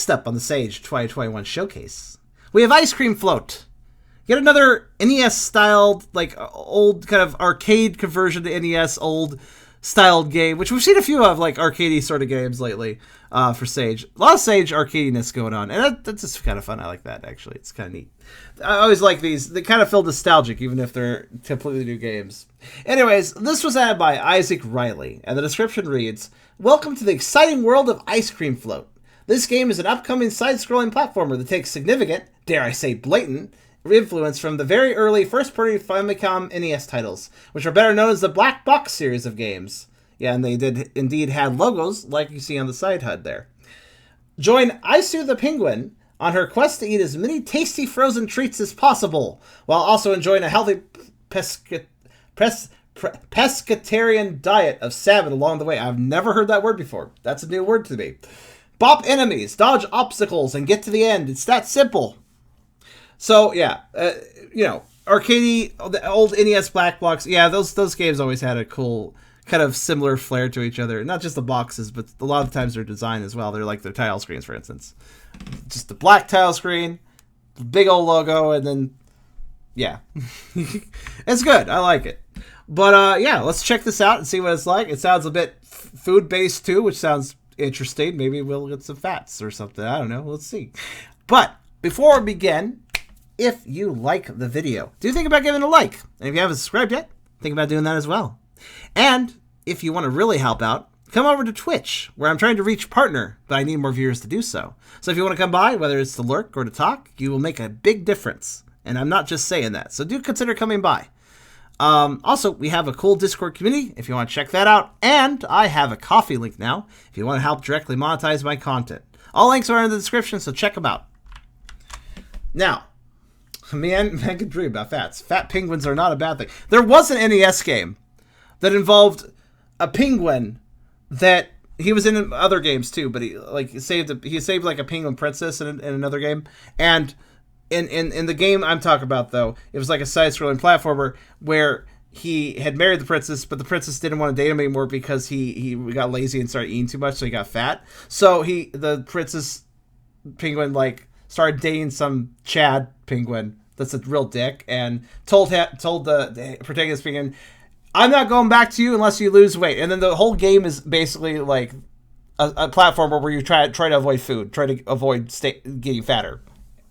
Next up on the Sage 2021 showcase, we have Ice Cream Float. Yet another NES-styled, like, old kind of arcade conversion to NES, old-styled game, which we've seen a few of, like, arcadey sort of games lately for Sage. A lot of Sage arcadiness going on, and that's just kind of fun. I like that, actually. It's kind of neat. I always like these. They kind of feel nostalgic, even if they're completely new games. Anyways, this was added by Isaac Riley, and the description reads, "Welcome to the exciting world of Ice Cream Float. This game is an upcoming side-scrolling platformer that takes significant, dare I say blatant, influence from the very early first-party Famicom NES titles, which are better known as the Black Box series of games." Yeah, and they did indeed have logos, like you see on the side HUD there. Join Isu the Penguin on her quest to eat as many tasty frozen treats as possible, while also enjoying a healthy pescatarian diet of salmon along the way. I've never heard that word before. That's a new word to me. Bop enemies, dodge obstacles, and get to the end. It's that simple. So, yeah, arcadey, the old NES Black Box, yeah, those games always had a cool, kind of similar flair to each other. Not just the boxes, but a lot of times their design as well. They're like their tile screens, for instance. Just the black tile screen, big old logo, and then, yeah. It's good. I like it. But, yeah, let's check this out and see what it's like. It sounds a bit food-based, too, which sounds interesting. Maybe we'll get some fats or something. I don't know. Let's see. But before we begin, if you like the video, do think about giving it a like. And if you haven't subscribed yet, think about doing that as well. And if you want to really help out, come over to Twitch, where I'm trying to reach partner, but I need more viewers to do so. So if you want to come by, whether it's to lurk or to talk, you will make a big difference. And I'm not just saying that. So do consider coming by. Also, we have a cool Discord community if you want to check that out. And I have a Ko-fi link now if you want to help directly monetize my content. All links are in the description, so check them out. Now, man can dream about fats. Fat penguins are not a bad thing. There was an NES game that involved a penguin that he was in other games too, but he saved like a penguin princess in another game. And in the game I'm talking about, though, it was like a side-scrolling platformer where he had married the princess, but the princess didn't want to date him anymore because he got lazy and started eating too much, so he got fat. So the princess penguin started dating some Chad penguin that's a real dick, and told the protagonist penguin, "I'm not going back to you unless you lose weight." And then the whole game is basically like a platformer where you try to avoid food, try to avoid getting fatter,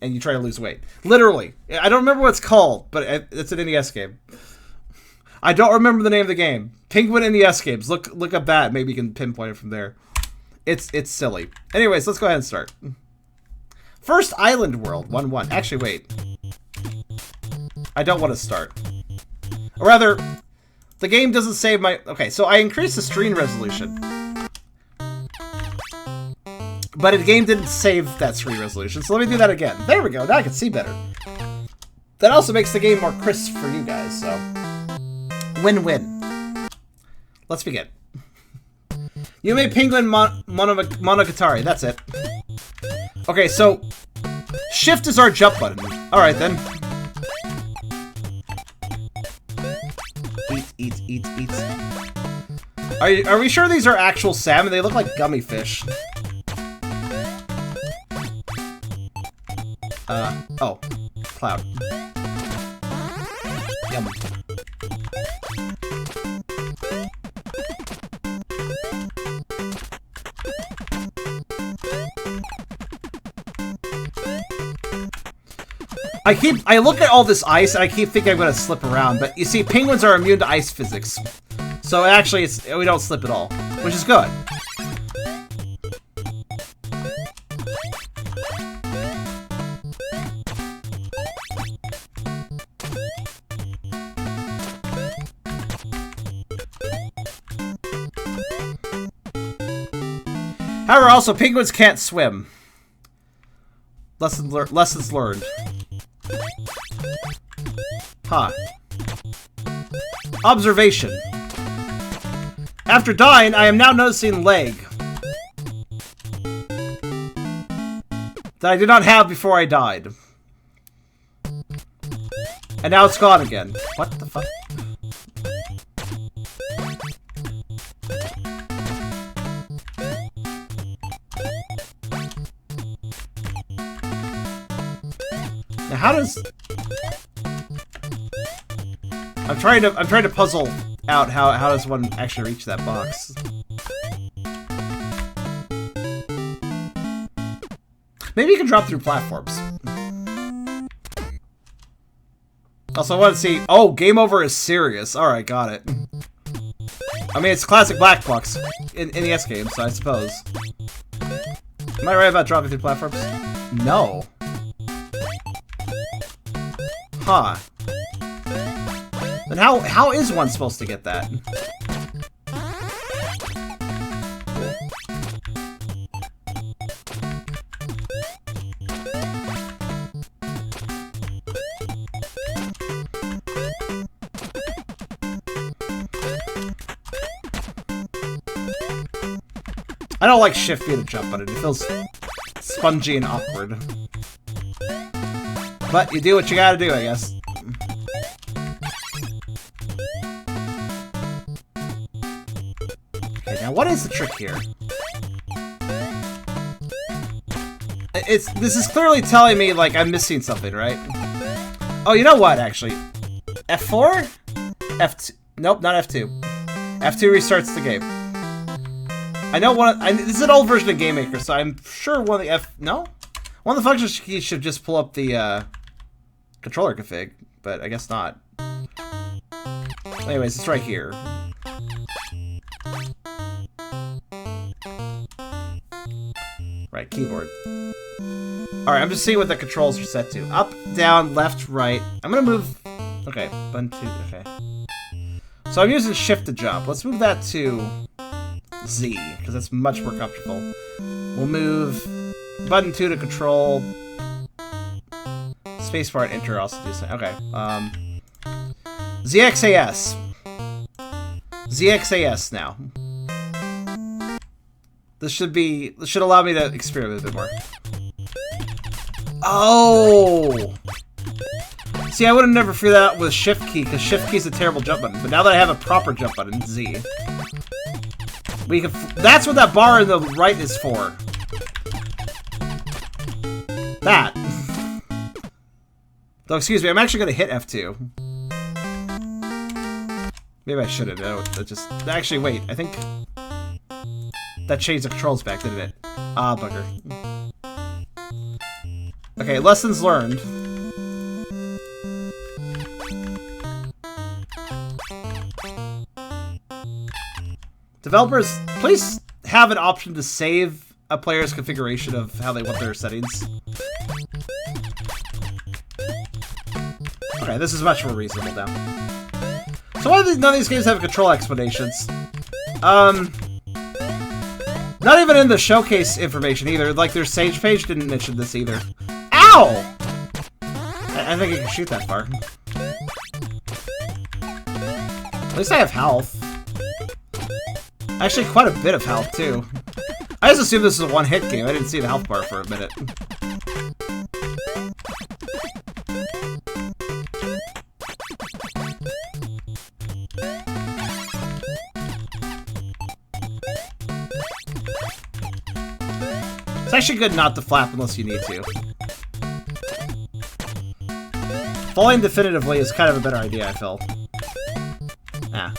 and you try to lose weight. Literally, I don't remember what it's called, but it's an NES game. I don't remember the name of the game. Penguin NES games. Look up that. Maybe you can pinpoint it from there. It's silly. Anyways, let's go ahead and start. First Island World 1-1. Actually, wait. I don't want to start. Or rather, the game doesn't save my... Okay, so I increased the screen resolution. But the game didn't save that screen resolution, so let me do that again. There we go, now I can see better. That also makes the game more crisp for you guys, so... Win-win. Let's begin. You made Penguin Monogatari, that's it. Okay, so... Shift is our jump button. Alright then. Eat. Are we sure these are actual salmon? They look like gummy fish. Oh. Cloud. Yum. I look at all this ice and I keep thinking I'm gonna slip around, but you see, penguins are immune to ice physics. So actually, we don't slip at all, which is good. However, also, penguins can't swim. Lessons learned. Huh. Observation. After dying, I am now noticing leg that I did not have before I died. And now it's gone again. What the fuck? how does... I'm trying to puzzle out how does one actually reach that box. Maybe you can drop through platforms. Also, I want to see... Oh, game over is serious. Alright, got it. I mean, it's classic black box in NES games, so I suppose. Am I right about dropping through platforms? No. Huh. Then how is one supposed to get that? I don't like shift being a jump button. It feels spongy and awkward. But you do what you gotta do, I guess. Okay, now what is the trick here? This is clearly telling me, like, I'm missing something, right? Oh, you know what, actually? F4? F2. Nope, not F2. F2 restarts the game. I know this is an old version of Game Maker, so I'm sure one of the no? One of the function keys should just pull up the controller config, but I guess not. Anyways, it's right here. Right, keyboard. Alright, I'm just seeing what the controls are set to. Up, down, left, right. I'm gonna move... Okay, button 2, okay. So I'm using shift to jump. Let's move that to Z, because that's much more comfortable. We'll move button 2 to control. Spacebar and enter also do something. Okay. ZXAS. ZXAS now. This should allow me to experiment a bit more. Oh! See, I would have never figured that out with shift key, because shift key is a terrible jump button. But now that I have a proper jump button, Z. We can. That's what that bar in the right is for. That. Though, excuse me, I'm actually going to hit F2. Maybe I shouldn't. No, that just... Actually, wait. I think... That changed the controls back, didn't it? Ah, bugger. Okay, lessons learned. Developers, please have an option to save a player's configuration of how they want their settings. Okay, this is much more reasonable now. So why do none of these games have control explanations? Not even in the showcase information either. Like, their Sage page didn't mention this either. Ow! I think I can shoot that far. At least I have health. Actually, quite a bit of health, too. I just assumed this was a one-hit game. I didn't see the health bar for a minute. It's actually good not to flap unless you need to. Falling definitively is kind of a better idea, I felt. Ah.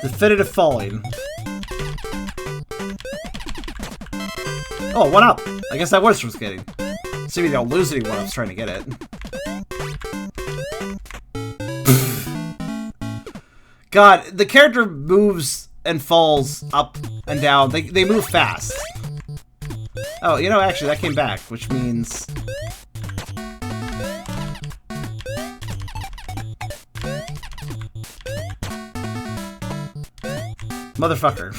Definitive falling. Oh, 1-up! I guess that was worth getting. See if you don't lose any 1-ups trying to get it. God, the character moves and falls up and down. They move fast. Oh, you know, actually, that came back, which means... Motherfucker.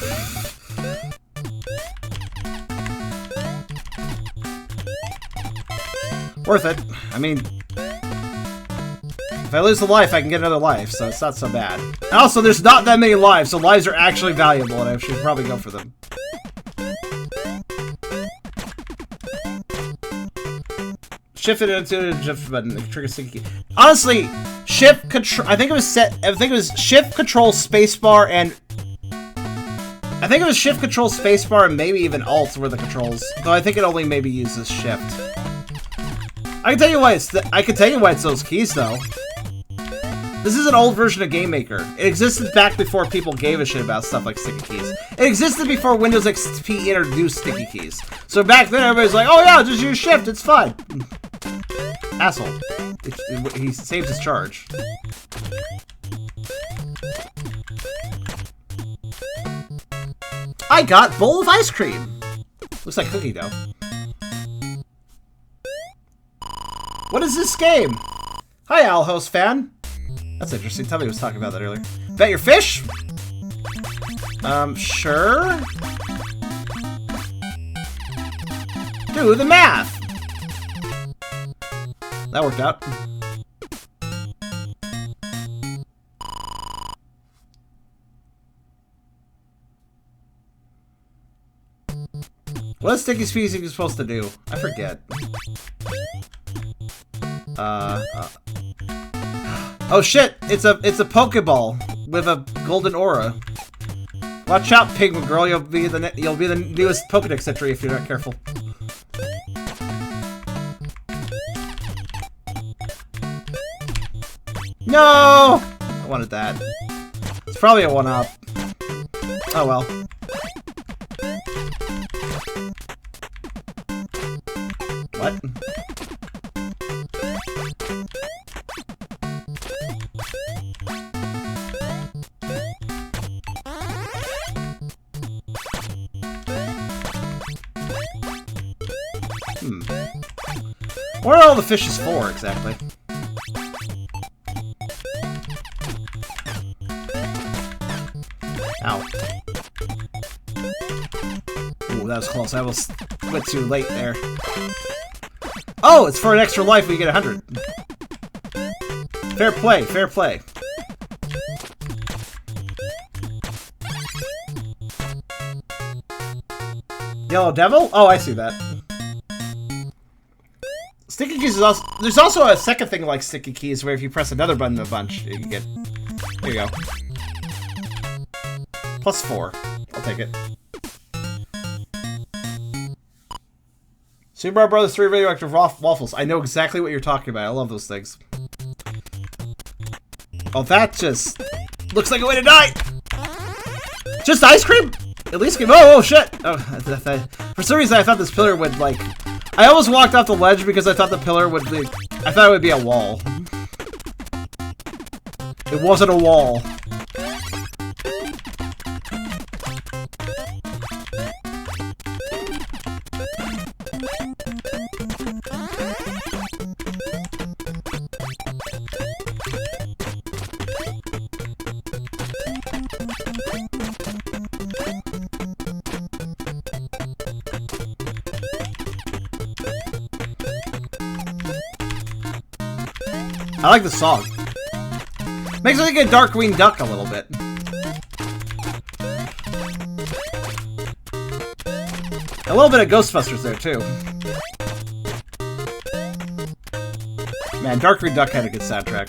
Worth it. I mean... If I lose a life, I can get another life, so it's not so bad. And also, there's not that many lives, so lives are actually valuable, and I should probably go for them. Shift it into the shift button, trigger sticky key. Honestly, shift control. I think it was shift control spacebar and. I think it was shift control spacebar and maybe even alt were the controls. Though I think it only maybe uses shift. I can tell you why it's those keys though. This is an old version of Game Maker. It existed back before people gave a shit about stuff like sticky keys. It existed before Windows XP introduced sticky keys. So back then everybody's like, oh yeah, just use shift, it's fine. Asshole. He saves his charge. I got bowl of ice cream. Looks like cookie dough. What is this game? Hi, Owl Host fan. That's interesting. Tommy was talking about that earlier. Bet your fish? Sure. Do the math. That worked out. What is sticky species supposed to do? I forget. Oh shit! It's a Pokeball with a golden aura. Watch out, Pigman girl! You'll be the newest Pokedex entry if you're not careful. No! I wanted that. It's probably a one-up. Oh well. What? What are all the fishes for, exactly? Ow. Ooh, that was close. I almost went too late there. Oh, it's for an extra life when you get 100. Fair play, fair play. Yellow Devil? Oh, I see that. Sticky keys is also... There's also a second thing like sticky keys where if you press another button a bunch, you can get... There you go. +4. I'll take it. Super Mario Bros. 3 radioactive waffles. I know exactly what you're talking about. I love those things. Oh, that just... looks like a way to die! Just ice cream? At least give... Oh, shit! Oh, for some reason I thought this pillar would, like... I almost walked off the ledge because I thought the pillar would be... I thought it would be a wall. It wasn't a wall. I like the song. Makes me think of Darkwing Duck a little bit. A little bit of Ghostbusters there, too. Man, Darkwing Duck had a good soundtrack.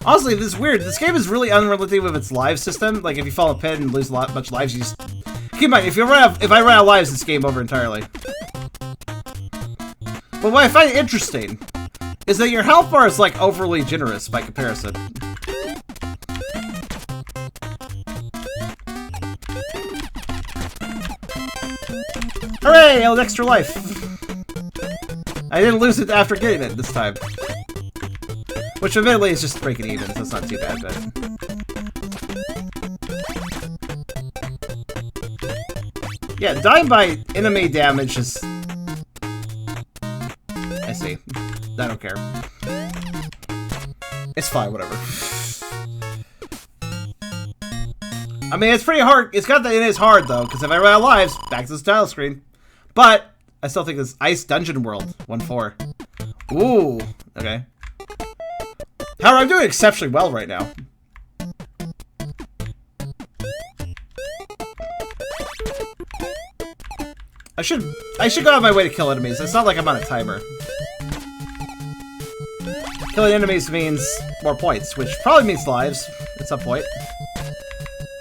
Honestly, this is weird. This game is really unrelenting with its live system. Like, if you fall a pit and lose a bunch of lives, you just... Keep in mind, if I run out of lives, it's game over entirely. But what I find interesting is that your health bar is, like, overly generous by comparison. Hooray! I had extra life! I didn't lose it after getting it this time. Which, admittedly, is just breaking even, so it's not too bad, but... Yeah, dying by enemy damage is... I see. I don't care. It's fine, whatever. I mean, it's pretty hard. It's got that it is hard, though, because if I run out of lives, back to the title screen. But, I still think this Ice Dungeon World 1-4. Ooh, okay. However, I'm doing exceptionally well right now. I should go out of my way to kill enemies. It's not like I'm on a timer. Killing enemies means more points, which probably means lives at some point.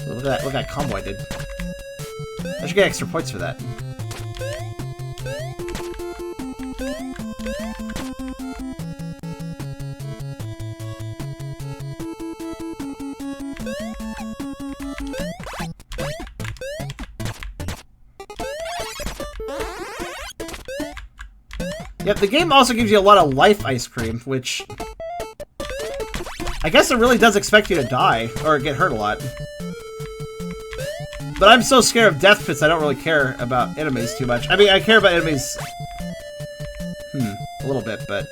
Look at that combo I did. I should get extra points for that. Yep, the game also gives you a lot of life ice cream, which I guess it really does expect you to die or get hurt a lot. But I'm so scared of death pits, I don't really care about enemies too much. I mean, I care about enemies a little bit, but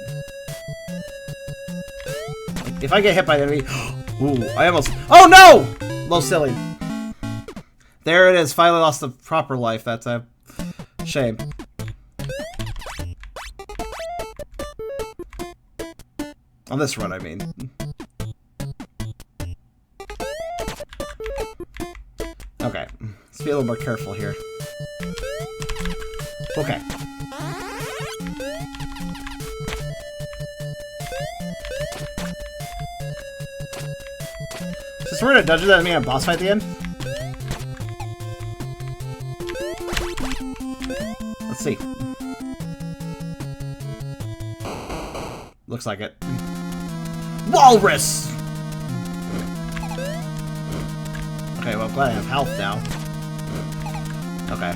if I get hit by an enemy, ooh, I almost, oh no! Low silly. There it is, finally lost the proper life. That's a shame. On this run, I mean. Okay, let's be a little more careful here. Okay. Since we're in a dungeon, that mean a boss fight at the end? Let's see. Looks like it. Walrus! Okay, well, I'm glad I have health now. Okay.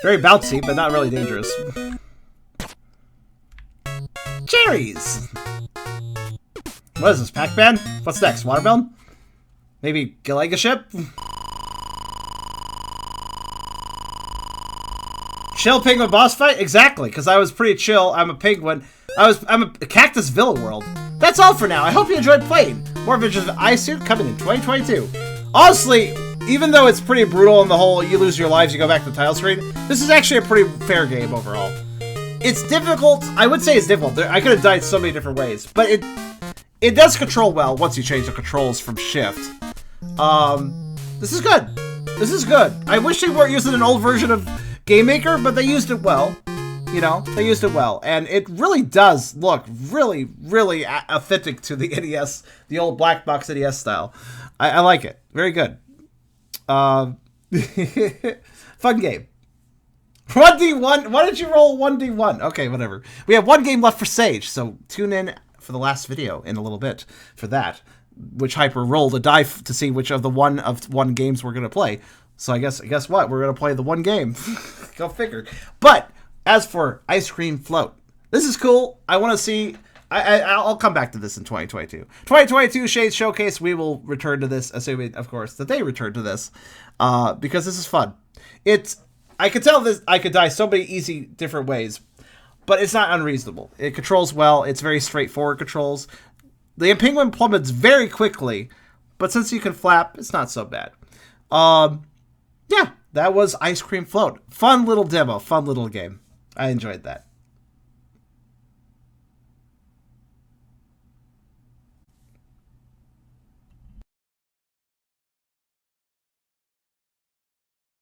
Very bouncy, but not really dangerous. Cherries! What is this, Pac-Man? What's next, watermelon? Maybe Galaga ship? Chill penguin boss fight? Exactly, because I was pretty chill. I'm a penguin. I'm a Cactus Villain World. That's all for now. I hope you enjoyed playing. More Adventures of iSuit coming in 2022. Honestly, even though it's pretty brutal in the whole you lose your lives, you go back to the title screen, this is actually a pretty fair game overall. It's difficult. I would say it's difficult. I could have died so many different ways, but it does control well once you change the controls from shift. This is good. This is good. I wish they weren't using an old version of Game Maker, but they used it well. You know, they used it well. And it really does look really, really authentic to the NES, the old black box NES style. I like it. Very good. Fun game. 1D1. Why did you roll 1D1? Okay, whatever. We have one game left for Sage, so tune in for the last video in a little bit for that. Which Hyper rolled a die to see which of the one games we're gonna play. So I guess what? We're gonna play the one game. Go figure. But as for Ice Cream Float, this is cool. I want to see. I'll come back to this in 2022. 2022 Shades Showcase, we will return to this, assuming, of course, that they return to this, because this is fun. I could tell this. I could die so many easy different ways, but it's not unreasonable. It controls well. It's very straightforward controls. The penguin plummets very quickly, but since you can flap, it's not so bad. Yeah, that was Ice Cream Float. Fun little demo. Fun little game. I enjoyed that.